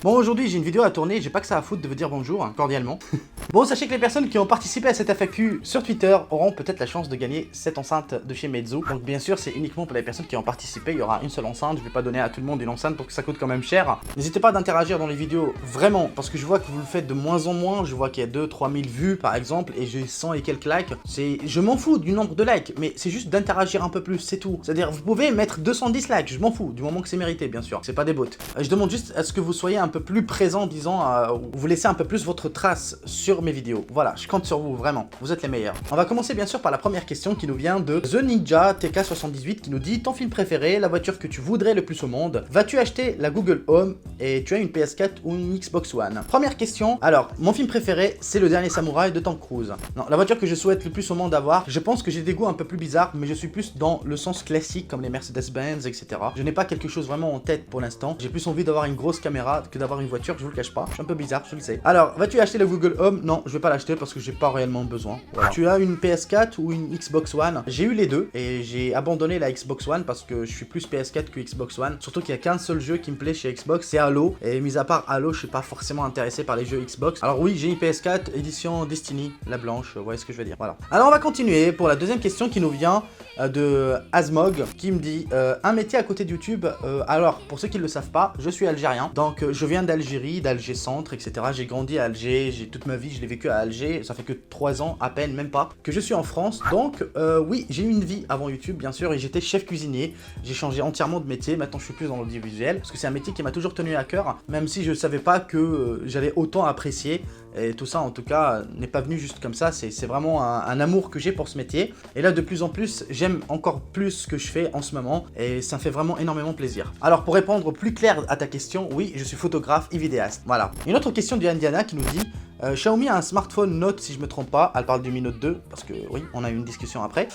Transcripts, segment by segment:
Bon, aujourd'hui j'ai une vidéo à tourner, j'ai pas que ça à foutre de vous dire bonjour, hein, cordialement. Bon, sachez que les personnes qui ont participé à cette FAQ sur Twitter auront peut-être la chance de gagner cette enceinte de chez Meizu. Donc bien sûr, c'est uniquement pour les personnes qui ont participé, il y aura une seule enceinte, je vais pas donner à tout le monde une enceinte pour que ça coûte quand même cher. N'hésitez pas d'interagir dans les vidéos, vraiment, parce que je vois que vous le faites de moins en moins, je vois qu'il y a 2-3 000 vues par exemple, et j'ai 100 et quelques likes. Je m'en fous du nombre de likes, mais c'est juste d'interagir un peu plus, c'est tout. C'est-à-dire, vous pouvez mettre 210 likes, je m'en fous, du moment que c'est mérité, bien sûr, c'est pas des bots. Je demande juste à ce que vous soyez un peu plus présent, disons, vous laissez un peu plus votre trace sur mes vidéos. Voilà, je compte sur vous, vraiment, vous êtes les meilleurs. On va commencer bien sûr par la première question qui nous vient de The Ninja TK78 qui nous dit: ton film préféré, la voiture que tu voudrais le plus au monde, vas-tu acheter la Google Home et tu as une PS4 ou une Xbox One? Première question, alors, mon film préféré, c'est Le Dernier Samouraï de Tom Cruise. Non, la voiture que je souhaite le plus au monde avoir, je pense que j'ai des goûts un peu plus bizarres, mais je suis plus dans le sens classique comme les Mercedes-Benz, etc. Je n'ai pas quelque chose vraiment en tête pour l'instant, j'ai plus envie d'avoir une grosse caméra que d'avoir une voiture, je vous le cache pas, je suis un peu bizarre, je le sais. Alors, vas-tu acheter le Google Home? Non, je vais pas l'acheter parce que j'ai pas réellement besoin. Voilà. Tu as une PS4 ou une Xbox One? J'ai eu les deux et j'ai abandonné la Xbox One parce que je suis plus PS4 que Xbox One. Surtout qu'il y a qu'un seul jeu qui me plaît chez Xbox, c'est Halo. Et mis à part Halo, je suis pas forcément intéressé par les jeux Xbox. Alors oui, j'ai une PS4 édition Destiny, la blanche, vous voyez ce que je veux dire. Voilà. Alors on va continuer pour la deuxième question qui nous vient de Asmog qui me dit un métier à côté de YouTube. Alors pour ceux qui ne le savent pas, je suis algérien, donc je viens d'Algérie, d'Alger Centre, etc. J'ai grandi à Alger, j'ai toute ma vie, je l'ai vécu à Alger. Ça fait que 3 ans à peine, même pas, que je suis en France. Donc oui, j'ai eu une vie avant YouTube bien sûr et j'étais chef cuisinier. J'ai changé entièrement de métier, maintenant je suis plus dans l'audiovisuel parce que c'est un métier qui m'a toujours tenu à cœur, même si je savais pas que j'allais autant apprécier. Et tout ça en tout cas n'est pas venu juste comme ça, c'est vraiment un amour que j'ai pour ce métier. Et là de plus en plus, j'aime encore plus ce que je fais en ce moment et ça me fait vraiment énormément plaisir. Alors pour répondre plus clair à ta question, oui, je suis photographe et vidéaste. Voilà. Une autre question de Indiana qui nous dit: Xiaomi a un smartphone Note si je me trompe pas, elle parle du Mi Note 2 parce que oui, on a eu une discussion après.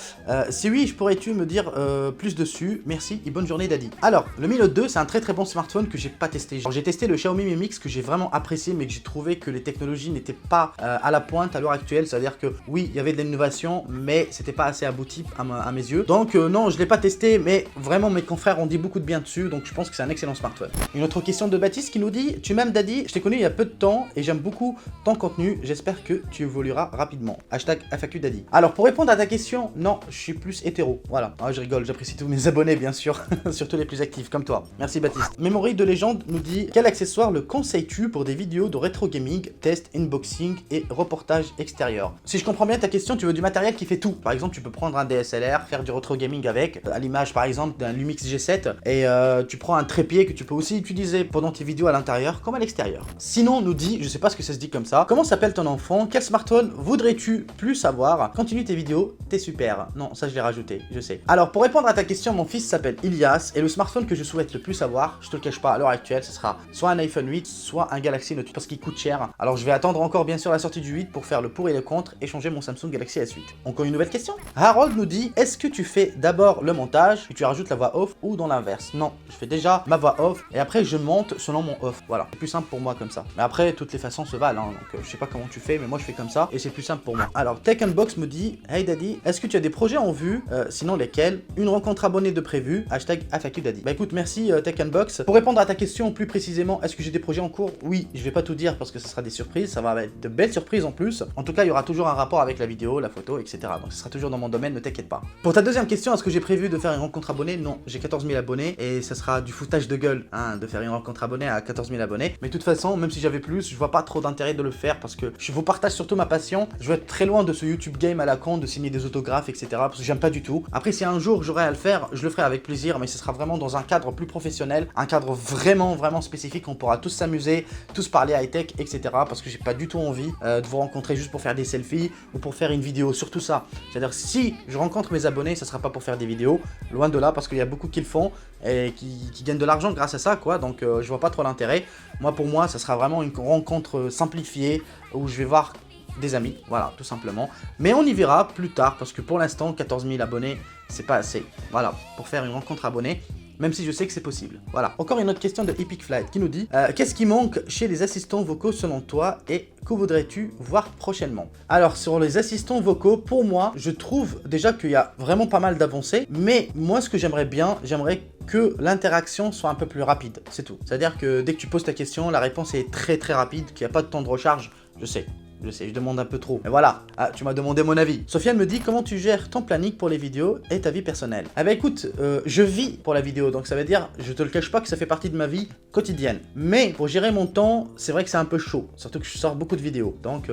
Si oui, pourrais-tu me dire plus dessus? Merci et bonne journée Daddy. Alors, le Mi Note 2 c'est un très très bon smartphone que j'ai pas testé. J'ai testé le Xiaomi Mi Mix que j'ai vraiment apprécié mais que j'ai trouvé que les technologies n'étaient pas à la pointe à l'heure actuelle, c'est-à-dire que oui, il y avait de l'innovation mais c'était pas assez abouti à mes yeux. Donc non, je l'ai pas testé mais vraiment mes confrères ont dit beaucoup de bien dessus, donc je pense que c'est un excellent smartphone. Une autre question de Baptiste qui nous dit: tu m'aimes Daddy? Je t'ai connu il y a peu de temps et j'aime beaucoup ton contenu, j'espère que tu évolueras rapidement. Hashtag FAQ Daddy. Alors pour répondre à ta question, non, je suis plus hétéro, voilà. Ah, je rigole, j'apprécie tous mes abonnés bien sûr, surtout les plus actifs comme toi. Merci Baptiste. Memory de légende nous dit: quel accessoire le conseilles-tu pour des vidéos de rétro gaming, test, unboxing et reportage extérieur? Si je comprends bien ta question, tu veux du matériel qui fait tout. Par exemple, tu peux prendre un DSLR, faire du rétro gaming avec, à l'image par exemple d'un Lumix G7, et tu prends un trépied que tu peux aussi utiliser pendant tes vidéos à l'intérieur comme à l'extérieur. Sinon, nous dit, je sais pas ce que ça se dit comme ça, comment s'appelle ton enfant? Quel smartphone voudrais-tu plus avoir? Continue tes vidéos, t'es super. Non, ça je l'ai rajouté, je sais. Alors pour répondre à ta question, mon fils s'appelle Ilias et le smartphone que je souhaite le plus avoir, je te le cache pas, à l'heure actuelle, ce sera soit un iPhone 8, soit un Galaxy Note 8 parce qu'il coûte cher. Alors je vais attendre encore bien sûr la sortie du 8 pour faire le pour et le contre et changer mon Samsung Galaxy S8. Encore une nouvelle question. Harold nous dit: est-ce que tu fais d'abord le montage et tu rajoutes la voix off ou dans l'inverse? Non, je fais déjà ma voix off et après je monte selon mon off. Voilà, c'est plus simple pour moi comme ça. Mais après, toutes les façons se valent, hein, donc je sais pas comment tu fais, mais moi je fais comme ça et c'est plus simple pour moi. Alors Tech Unbox me dit: hey Daddy, est-ce que tu as des projets en vue? Sinon lesquels? Une rencontre abonnée de prévu. Hashtag FAQ Daddy. Bah écoute, merci Tech Unbox. Pour répondre à ta question plus précisément, est-ce que j'ai des projets en cours? Oui, je vais pas tout dire parce que ce sera des surprises, ça va être de belles surprises en plus. En tout cas, il y aura toujours un rapport avec la vidéo, la photo, etc. Donc ce sera toujours dans mon domaine, ne t'inquiète pas. Pour ta deuxième question, est-ce que j'ai prévu de faire une rencontre abonnée? Non, j'ai 14 000 abonnés et ça sera du foutage de gueule, hein, de faire une rencontre abonnée à 14 000 abonnés. Mais de toute façon, même si j'avais plus, je vois pas trop d'intérêt de le faire parce que je vous partage surtout ma passion. Je veux être très loin de ce YouTube game à la con, de signer des autographes, etc. parce que j'aime pas du tout. Après, si un jour j'aurai à le faire, je le ferai avec plaisir, mais ce sera vraiment dans un cadre plus professionnel, un cadre vraiment spécifique. On pourra tous s'amuser, tous parler high-tech, etc. parce que j'ai pas du tout envie de vous rencontrer juste pour faire des selfies ou pour faire une vidéo, surtout ça. C'est-à-dire si je rencontre mes abonnés, ça sera pas pour faire des vidéos, loin de là, parce qu'il y a beaucoup qui le font et qui gagnent de l'argent grâce à ça, quoi. Donc je vois pas trop l'intérêt. Pour moi, ça sera vraiment une rencontre simplifiée où je vais voir des amis, voilà, tout simplement. Mais on y verra plus tard, parce que pour l'instant, 14 000 abonnés, c'est pas assez. Voilà, pour faire une rencontre abonnée. même si je sais que c'est possible. Voilà. Encore une autre question de Epic Flight qui nous dit qu'est-ce qui manque chez les assistants vocaux selon toi et que voudrais-tu voir prochainement? Alors sur les assistants vocaux, pour moi, je trouve déjà qu'il y a vraiment pas mal d'avancées, mais moi ce que j'aimerais bien, j'aimerais que l'interaction soit un peu plus rapide, c'est tout. C'est-à-dire que dès que tu poses ta question, la réponse est très très rapide, qu'il n'y a pas de temps de recharge, je sais, je demande un peu trop. Mais voilà, tu m'as demandé mon avis. Sofiane me dit comment tu gères ton planning pour les vidéos et ta vie personnelle. Ah bah écoute, je vis pour la vidéo, donc ça veut dire, je te le cache pas que ça fait partie de ma vie quotidienne. Mais pour gérer mon temps, c'est vrai que c'est un peu chaud, surtout que je sors beaucoup de vidéos, donc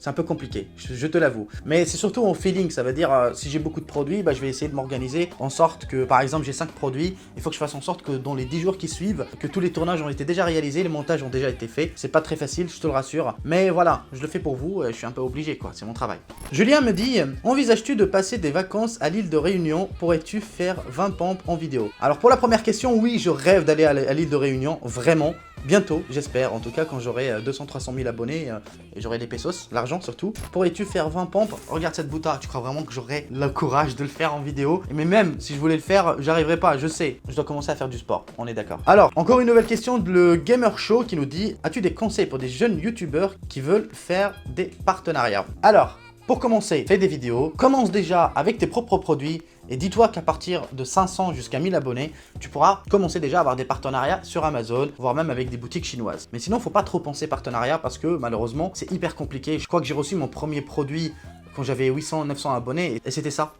c'est un peu compliqué, je te l'avoue. Mais c'est surtout en feeling, ça veut dire si j'ai beaucoup de produits, bah, je vais essayer de m'organiser en sorte que, par exemple, j'ai 5 produits, il faut que je fasse en sorte que dans les 10 jours qui suivent, que tous les tournages ont été déjà réalisés, les montages ont déjà été faits. C'est pas très facile, je te le rassure. Mais voilà, je le fais pour vous, je suis un peu obligé quoi, c'est mon travail. Julien me dit, envisages-tu de passer des vacances à l'île de Réunion? Pourrais-tu faire 20 pompes en vidéo? Alors pour la première question, oui, je rêve d'aller à l'île de Réunion, vraiment. Bientôt, j'espère, en tout cas quand j'aurai 200-300 000 abonnés et j'aurai des pesos, l'argent surtout. Pourrais-tu faire 20 pompes? Regarde cette bouta, tu crois vraiment que j'aurais le courage de le faire en vidéo? Mais même si je voulais le faire, j'arriverai pas, je sais. Je dois commencer à faire du sport, on est d'accord. Alors, encore une nouvelle question de le Gamer Show qui nous dit, as-tu des conseils pour des jeunes youtubeurs qui veulent faire des partenariats? Alors, pour commencer, fais des vidéos, commence déjà avec tes propres produits et dis-toi qu'à partir de 500 jusqu'à 1000 abonnés, tu pourras commencer déjà à avoir des partenariats sur Amazon, voire même avec des boutiques chinoises. Mais sinon, faut pas trop penser partenariat parce que malheureusement, c'est hyper compliqué. Je crois que j'ai reçu mon premier produit quand j'avais 800-900 abonnés et c'était ça.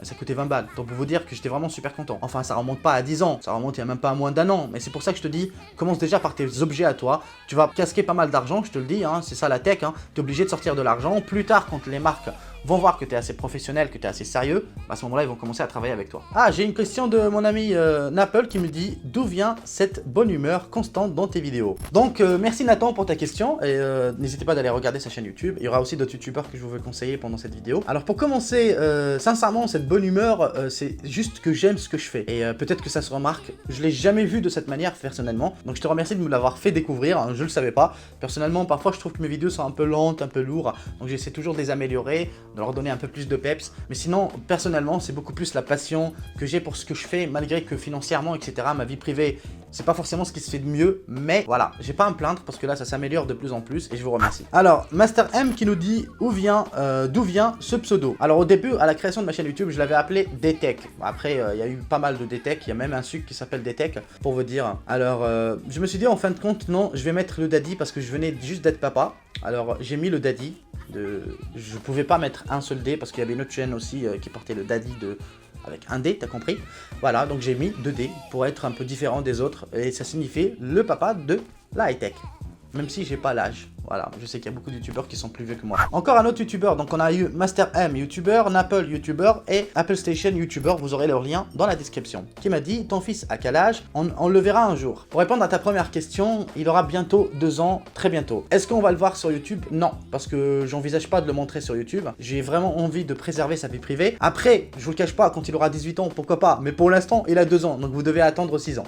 Ça coûtait 20 balles, donc pour vous dire que j'étais vraiment super content. Enfin, ça remonte pas à 10 ans, ça remonte il y a même pas à moins d'un an. Mais c'est pour ça que je te dis, commence déjà par tes objets à toi. Tu vas casquer pas mal d'argent, je te le dis, hein, c'est ça la tech. Hein. Tu es obligé de sortir de l'argent. Plus tard, quand les marques vont voir que tu es assez professionnel, que tu es assez sérieux, bah à ce moment-là, ils vont commencer à travailler avec toi. Ah, j'ai une question de mon ami Napple qui me dit, d'où vient cette bonne humeur constante dans tes vidéos? Donc, merci Nathan pour ta question et n'hésitez pas d'aller regarder sa chaîne YouTube. Il y aura aussi d'autres youtubeurs que je vous veux conseiller pendant cette vidéo. Alors, pour commencer, sincèrement, cette bonne humeur, c'est juste que j'aime ce que je fais. Et peut-être que ça se remarque, je l'ai jamais vu de cette manière personnellement. Donc, je te remercie de me l'avoir fait découvrir, hein, je le savais pas. Personnellement, parfois, je trouve que mes vidéos sont un peu lentes, un peu lourdes. Donc, j'essaie toujours de les améliorer, de leur donner un peu plus de peps. Mais sinon, personnellement, c'est beaucoup plus la passion que j'ai pour ce que je fais, malgré que financièrement, etc., ma vie privée, c'est pas forcément ce qui se fait de mieux. Mais voilà, j'ai pas à me plaindre parce que là, ça s'améliore de plus en plus et je vous remercie. Alors, Master M qui nous dit d'où vient ce pseudo. Alors, au début, à la création de ma chaîne YouTube, je l'avais appelé DTech. Après, il y a eu pas mal de DTech. Il y a même un sucre qui s'appelle DTech, pour vous dire. Alors, je me suis dit, en fin de compte, non, je vais mettre le daddy parce que je venais juste d'être papa. Alors, j'ai mis le daddy. Je pouvais pas mettre un seul D parce qu'il y avait une autre chaîne aussi qui portait le daddy avec un D, t'as compris? Voilà, donc j'ai mis 2D pour être un peu différent des autres et ça signifie le papa de la high-tech. Même si j'ai pas l'âge. Voilà, je sais qu'il y a beaucoup de youtubeurs qui sont plus vieux que moi. Encore un autre youtubeur, donc on a eu Master M youtubeur, Napple youtubeur et Apple Station youtubeur, vous aurez leur lien dans la description. Qui m'a dit, ton fils à quel âge? On le verra un jour. Pour répondre à ta première question, il aura bientôt 2 ans, très bientôt. Est-ce qu'on va le voir sur YouTube? Non, parce que j'envisage pas de le montrer sur YouTube. J'ai vraiment envie de préserver sa vie privée. Après, je vous le cache pas, quand il aura 18 ans, pourquoi pas. Mais pour l'instant, il a 2 ans, donc vous devez attendre 6 ans.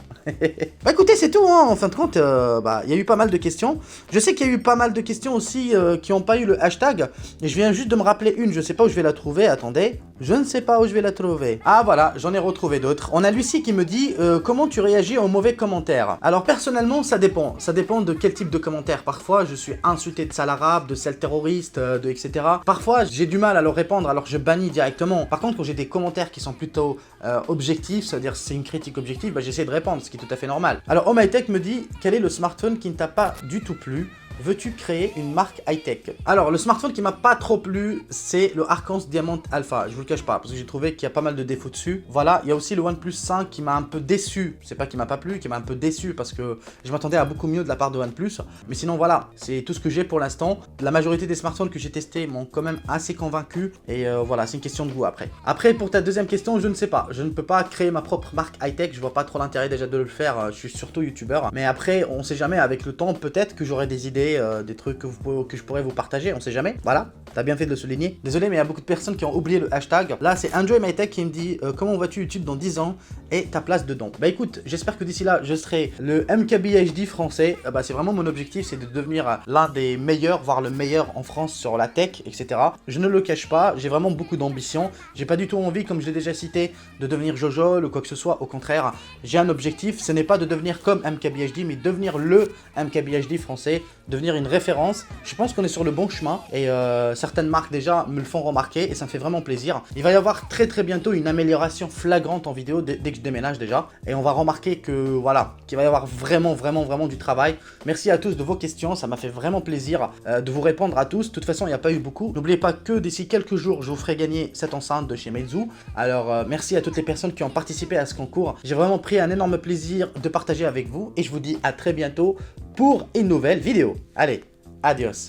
Bah écoutez, c'est tout, hein. En fin de compte, il y a eu pas mal de questions. Je sais qu'il y a eu pas mal de questions aussi qui n'ont pas eu le hashtag. Et je viens juste de me rappeler une, je sais pas où je vais la trouver, attendez. Je ne sais pas où je vais la trouver. Ah voilà, j'en ai retrouvé d'autres. On a Lucie qui me dit comment tu réagis aux mauvais commentaires. Alors personnellement, ça dépend. Ça dépend de quel type de commentaires. Parfois, je suis insulté de sale arabe, de sale terroriste, etc. Parfois, j'ai du mal à leur répondre alors je bannis directement. Par contre, quand j'ai des commentaires qui sont plutôt objectifs, c'est-à-dire c'est une critique objective, bah, j'essaie de répondre, ce qui est tout à fait normal. Alors OhmyTech me dit quel est le smartphone qui ne t'a pas du tout plu? Veux-tu créer une marque high-tech? Alors, le smartphone qui m'a pas trop plu, c'est le Arcans Diamant Alpha. Je vous le cache pas, parce que j'ai trouvé qu'il y a pas mal de défauts dessus. Voilà, il y a aussi le OnePlus 5 qui m'a un peu déçu. C'est pas qu'il m'a pas plu, qui m'a un peu déçu parce que je m'attendais à beaucoup mieux de la part de OnePlus. Mais sinon, voilà, c'est tout ce que j'ai pour l'instant. La majorité des smartphones que j'ai testés m'ont quand même assez convaincu. Et voilà, c'est une question de goût après. Après, pour ta deuxième question, je ne sais pas. Je ne peux pas créer ma propre marque high-tech. Je vois pas trop l'intérêt déjà de le faire. Je suis surtout youtubeur. Mais après, on sait jamais, avec le temps, peut-être que j'aurai des idées. idées, des trucs que je pourrais vous partager, on sait jamais. Voilà, t'as bien fait de le souligner. Désolé, mais il y a beaucoup de personnes qui ont oublié le hashtag. Là, c'est EnjoyMyTech qui me dit comment vois-tu YouTube dans 10 ans et ta place dedans. Bah écoute, j'espère que d'ici là, je serai le MKBHD français. Bah, c'est vraiment mon objectif, c'est de devenir l'un des meilleurs, voire le meilleur en France sur la tech, etc. Je ne le cache pas, j'ai vraiment beaucoup d'ambition. J'ai pas du tout envie, comme je l'ai déjà cité, de devenir Jojo ou quoi que ce soit. Au contraire, j'ai un objectif, ce n'est pas de devenir comme MKBHD, mais devenir le MKBHD français, devenir une référence. Je pense qu'on est sur le bon chemin et certaines marques déjà me le font remarquer et ça me fait vraiment plaisir. Il va y avoir très bientôt une amélioration flagrante en vidéo dès que je déménage déjà et on va remarquer que voilà, qu'il va y avoir vraiment du travail. Merci à tous de vos questions, ça m'a fait vraiment plaisir de vous répondre à tous. De toute façon, il n'y a pas eu beaucoup. N'oubliez pas que d'ici quelques jours, je vous ferai gagner cette enceinte de chez Meizu. Alors merci à toutes les personnes qui ont participé à ce concours. J'ai vraiment pris un énorme plaisir de partager avec vous et je vous dis à très bientôt pour une nouvelle vidéo. Allez, adios.